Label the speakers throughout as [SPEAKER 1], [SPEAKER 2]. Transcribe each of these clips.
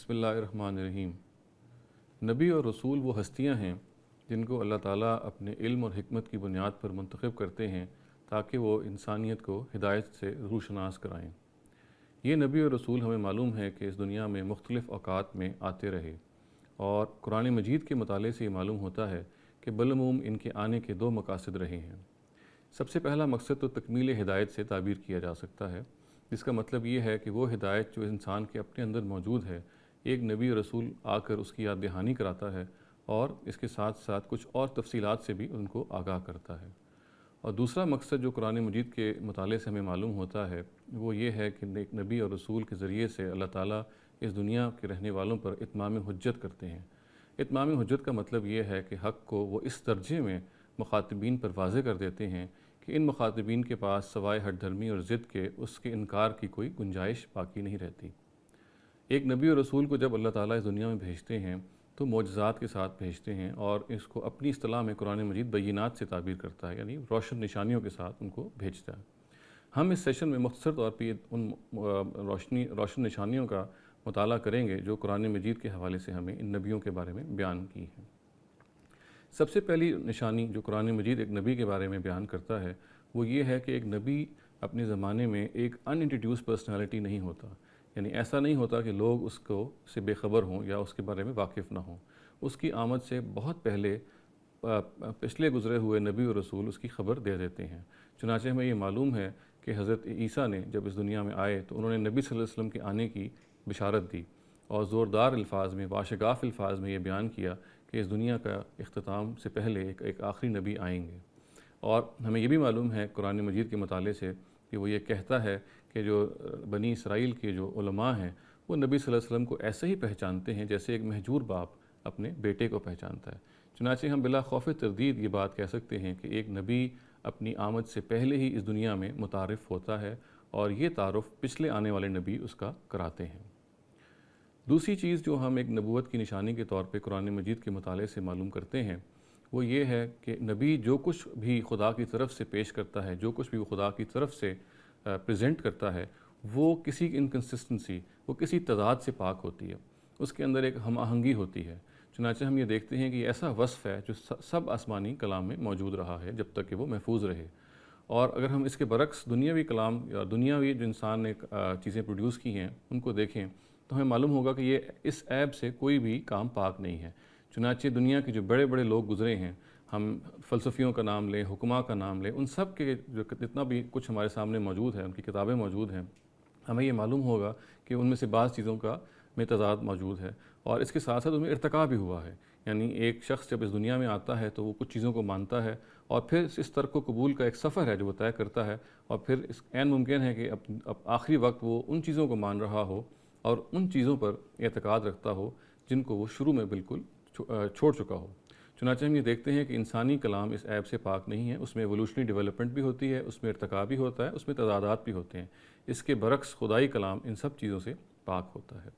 [SPEAKER 1] بسم اللہ الرحمن الرحیم۔ نبی اور رسول وہ ہستیاں ہیں جن کو اللہ تعالیٰ اپنے علم اور حکمت کی بنیاد پر منتخب کرتے ہیں تاکہ وہ انسانیت کو ہدایت سے روشناس کرائیں۔ یہ نبی اور رسول ہمیں معلوم ہے کہ اس دنیا میں مختلف اوقات میں آتے رہے، اور قرآن مجید کے مطالعے سے یہ معلوم ہوتا ہے کہ بالعموم ان کے آنے کے دو مقاصد رہے ہیں۔ سب سے پہلا مقصد تو تکمیل ہدایت سے تعبیر کیا جا سکتا ہے، جس کا مطلب یہ ہے کہ وہ ہدایت جو انسان کے اپنے اندر موجود ہے، ایک نبی اور رسول آ کر اس کی یاد دہانی کراتا ہے اور اس کے ساتھ ساتھ کچھ اور تفصیلات سے بھی ان کو آگاہ کرتا ہے۔ اور دوسرا مقصد جو قرآن مجید کے مطالعے سے ہمیں معلوم ہوتا ہے وہ یہ ہے کہ ایک نبی اور رسول کے ذریعے سے اللہ تعالیٰ اس دنیا کے رہنے والوں پر اتمام حجت کرتے ہیں۔ اتمام حجت کا مطلب یہ ہے کہ حق کو وہ اس درجے میں مخاطبین پر واضح کر دیتے ہیں کہ ان مخاطبین کے پاس سوائے ہٹ دھرمی اور ضد کے اس کے انکار کی کوئی گنجائش باقی نہیں رہتی۔ ایک نبی اور رسول کو جب اللہ تعالیٰ اس دنیا میں بھیجتے ہیں تو معجزات کے ساتھ بھیجتے ہیں، اور اس کو اپنی اصطلاح میں قرآن مجید بینات سے تعبیر کرتا ہے، یعنی روشن نشانیوں کے ساتھ ان کو بھیجتا ہے۔ ہم اس سیشن میں مختصر طور پہ ان روشن نشانیوں کا مطالعہ کریں گے جو قرآن مجید کے حوالے سے ہمیں ان نبیوں کے بارے میں بیان کی ہیں۔ سب سے پہلی نشانی جو قرآن مجید ایک نبی کے بارے میں بیان کرتا ہے وہ یہ ہے کہ ایک نبی اپنے زمانے میں ایک انٹروڈیوس پرسنالٹی نہیں ہوتا، یعنی ایسا نہیں ہوتا کہ لوگ اس کو سے بے خبر ہوں یا اس کے بارے میں واقف نہ ہوں۔ اس کی آمد سے بہت پہلے پچھلے گزرے ہوئے نبی اور رسول اس کی خبر دے دیتے ہیں۔ چنانچہ ہمیں یہ معلوم ہے کہ حضرت عیسیٰ نے جب اس دنیا میں آئے تو انہوں نے نبی صلی اللہ علیہ وسلم کے آنے کی بشارت دی اور زوردار الفاظ میں، واشگاف الفاظ میں یہ بیان کیا کہ اس دنیا کا اختتام سے پہلے ایک آخری نبی آئیں گے۔ اور ہمیں یہ بھی معلوم ہے قرآن مجید کے مطالعے سے کہ وہ یہ کہتا ہے کہ جو بنی اسرائیل کے جو علماء ہیں وہ نبی صلی اللہ علیہ وسلم کو ایسے ہی پہچانتے ہیں جیسے ایک مہجور باپ اپنے بیٹے کو پہچانتا ہے۔ چنانچہ ہم بلا خوف تردید یہ بات کہہ سکتے ہیں کہ ایک نبی اپنی آمد سے پہلے ہی اس دنیا میں متعارف ہوتا ہے، اور یہ تعارف پچھلے آنے والے نبی اس کا کراتے ہیں۔ دوسری چیز جو ہم ایک نبوت کی نشانی کے طور پہ قرآن مجید کے مطالعے سے معلوم کرتے ہیں وہ یہ ہے کہ نبی جو کچھ بھی خدا کی طرف سے پیش کرتا ہے، جو کچھ بھی وہ خدا کی طرف سے پریزنٹ کرتا ہے، وہ کسی انکنسسٹنسی، وہ کسی تضاد سے پاک ہوتی ہے، اس کے اندر ایک ہم آہنگی ہوتی ہے۔ چنانچہ ہم یہ دیکھتے ہیں کہ یہ ایسا وصف ہے جو سب آسمانی کلام میں موجود رہا ہے جب تک کہ وہ محفوظ رہے۔ اور اگر ہم اس کے برعکس دنیاوی کلام یا دنیاوی جو انسان نے چیزیں پروڈیوس کی ہیں ان کو دیکھیں تو ہمیں معلوم ہوگا کہ یہ اس عیب سے کوئی بھی کام پاک نہیں ہے۔ چنانچہ دنیا کے جو بڑے بڑے لوگ گزرے ہیں، ہم فلسفیوں کا نام لیں، حکماء کا نام لیں، ان سب کے جو جتنا بھی کچھ ہمارے سامنے موجود ہے، ان کی کتابیں موجود ہیں، ہمیں یہ معلوم ہوگا کہ ان میں سے بعض چیزوں کا میں تضاد موجود ہے، اور اس کے ساتھ ساتھ ان میں ارتقا بھی ہوا ہے۔ یعنی ایک شخص جب اس دنیا میں آتا ہے تو وہ کچھ چیزوں کو مانتا ہے، اور پھر اس ترک و قبول کا ایک سفر ہے جو وہ طے کرتا ہے، اور پھر اس عین ممکن ہے کہ اب آخری وقت وہ ان چیزوں کو مان رہا ہو اور ان چیزوں پر اعتقاد رکھتا ہو جن کو وہ شروع میں بالکل چھوڑ چکا ہو۔ چنانچہ ہم یہ دیکھتے ہیں کہ انسانی کلام اس عیب سے پاک نہیں ہے، اس میں ایولوشنری ڈیولپمنٹ بھی ہوتی ہے، اس میں ارتقا بھی ہوتا ہے، اس میں تضادات بھی ہوتے ہیں۔ اس کے برعکس خدائی کلام ان سب چیزوں سے پاک ہوتا ہے۔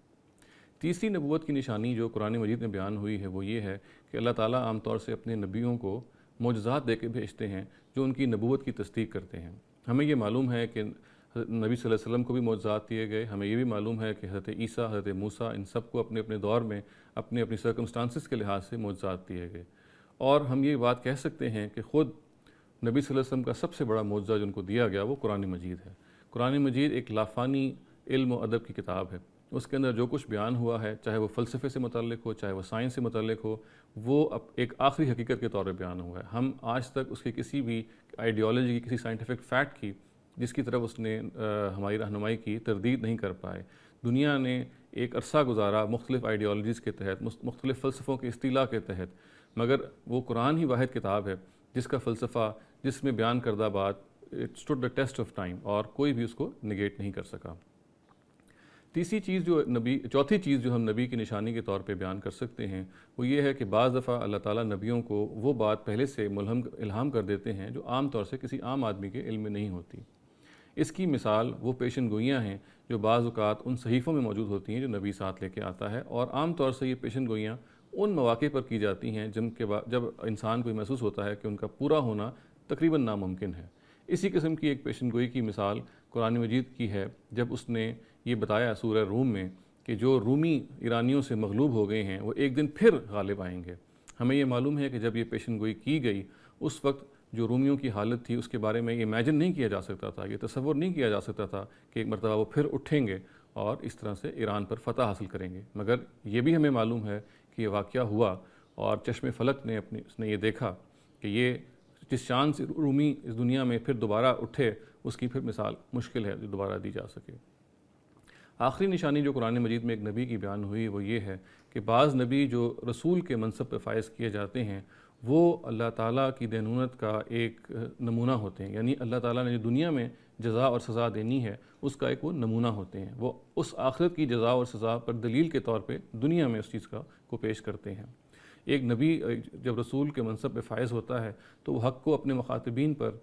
[SPEAKER 1] تیسری نبوت کی نشانی جو قرآن مجید میں بیان ہوئی ہے وہ یہ ہے کہ اللہ تعالیٰ عام طور سے اپنے نبیوں کو معجزات دے کے بھیجتے ہیں جو ان کی نبوت کی تصدیق کرتے ہیں۔ ہمیں یہ معلوم ہے کہ نبی صلی اللہ علیہ وسلم کو بھی معجزات دیے گئے، ہمیں یہ بھی معلوم ہے کہ حضرت عیسیٰ، حضرت موسیٰ، ان سب کو اپنے اپنے دور میں اپنی اپنی سرکمسٹانسز کے لحاظ سے معجزات دیے گئے۔ اور ہم یہ بات کہہ سکتے ہیں کہ خود نبی صلی اللہ علیہ وسلم کا سب سے بڑا معجزہ جو ان کو دیا گیا وہ قرآن مجید ہے۔ قرآن مجید ایک لافانی علم و ادب کی کتاب ہے۔ اس کے اندر جو کچھ بیان ہوا ہے، چاہے وہ فلسفے سے متعلق ہو، چاہے وہ سائنس سے متعلق ہو، وہ اب ایک آخری حقیقت کے طور پہ بیان ہوا ہے۔ ہم آج تک اس کے کسی بھی آئیڈیالوجی کی، کسی سائنٹیفک فیکٹ کی جس کی طرف اس نے ہماری رہنمائی کی، تردید نہیں کر پائے۔ دنیا نے ایک عرصہ گزارا مختلف آئیڈیالوجیز کے تحت، مختلف فلسفوں کے اصطلاح کے تحت، مگر وہ قرآن ہی واحد کتاب ہے جس کا فلسفہ، جس میں بیان کردہ بات it stood the test of time, اور کوئی بھی اس کو نگیٹ نہیں کر سکا۔ چوتھی چیز جو ہم نبی کی نشانی کے طور پہ بیان کر سکتے ہیں وہ یہ ہے کہ بعض دفعہ اللہ تعالیٰ نبیوں کو وہ بات پہلے سے الہام کر دیتے ہیں جو عام طور سے کسی عام آدمی کے علم میں نہیں ہوتی۔ اس کی مثال وہ پیشن گوئیاں ہیں جو بعض اوقات ان صحیفوں میں موجود ہوتی ہیں جو نبی ساتھ لے کے آتا ہے، اور عام طور سے یہ پیشن گوئیاں ان مواقع پر کی جاتی ہیں جب انسان کو محسوس ہوتا ہے کہ ان کا پورا ہونا تقریباً ناممکن ہے۔ اسی قسم کی ایک پیشن گوئی کی مثال قرآن مجید کی ہے جب اس نے یہ بتایا سورہ روم میں کہ جو رومی ایرانیوں سے مغلوب ہو گئے ہیں وہ ایک دن پھر غالب آئیں گے۔ ہمیں یہ معلوم ہے کہ جب یہ پیشن گوئی کی گئی اس وقت جو رومیوں کی حالت تھی اس کے بارے میں یہ امیجن نہیں کیا جا سکتا تھا، یہ تصور نہیں کیا جا سکتا تھا کہ ایک مرتبہ وہ پھر اٹھیں گے اور اس طرح سے ایران پر فتح حاصل کریں گے۔ مگر یہ بھی ہمیں معلوم ہے کہ یہ واقعہ ہوا اور چشم فلک نے اس نے یہ دیکھا کہ یہ جس شان سے رومی اس دنیا میں پھر دوبارہ اٹھے اس کی پھر مثال مشکل ہے جو دوبارہ دی جا سکے۔ آخری نشانی جو قرآن مجید میں ایک نبی کی بیان ہوئی وہ یہ ہے کہ بعض نبی جو رسول کے منصب پہ فائز کیے جاتے ہیں وہ اللہ تعالیٰ کی دینونت کا ایک نمونہ ہوتے ہیں، یعنی اللہ تعالیٰ نے جو دنیا میں جزا اور سزا دینی ہے اس کا ایک وہ نمونہ ہوتے ہیں، وہ اس آخرت کی جزا اور سزا پر دلیل کے طور پہ دنیا میں اس چیز کو پیش کرتے ہیں۔ ایک نبی جب رسول کے منصب پہ فائز ہوتا ہے تو وہ حق کو اپنے مخاطبین پر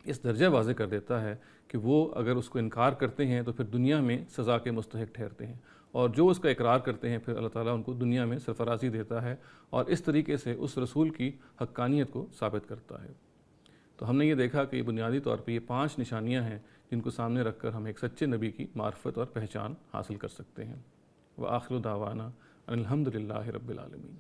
[SPEAKER 1] اس درجہ واضح کر دیتا ہے کہ وہ اگر اس کو انکار کرتے ہیں تو پھر دنیا میں سزا کے مستحق ٹھہرتے ہیں، اور جو اس کا اقرار کرتے ہیں پھر اللہ تعالیٰ ان کو دنیا میں سرفرازی دیتا ہے اور اس طریقے سے اس رسول کی حقانیت کو ثابت کرتا ہے۔ تو ہم نے یہ دیکھا کہ یہ بنیادی طور پہ یہ 5 نشانیاں ہیں جن کو سامنے رکھ کر ہم ایک سچے نبی کی معرفت اور پہچان حاصل کر سکتے ہیں۔ وآخر دعوانا ان الحمد للہ رب العالمین۔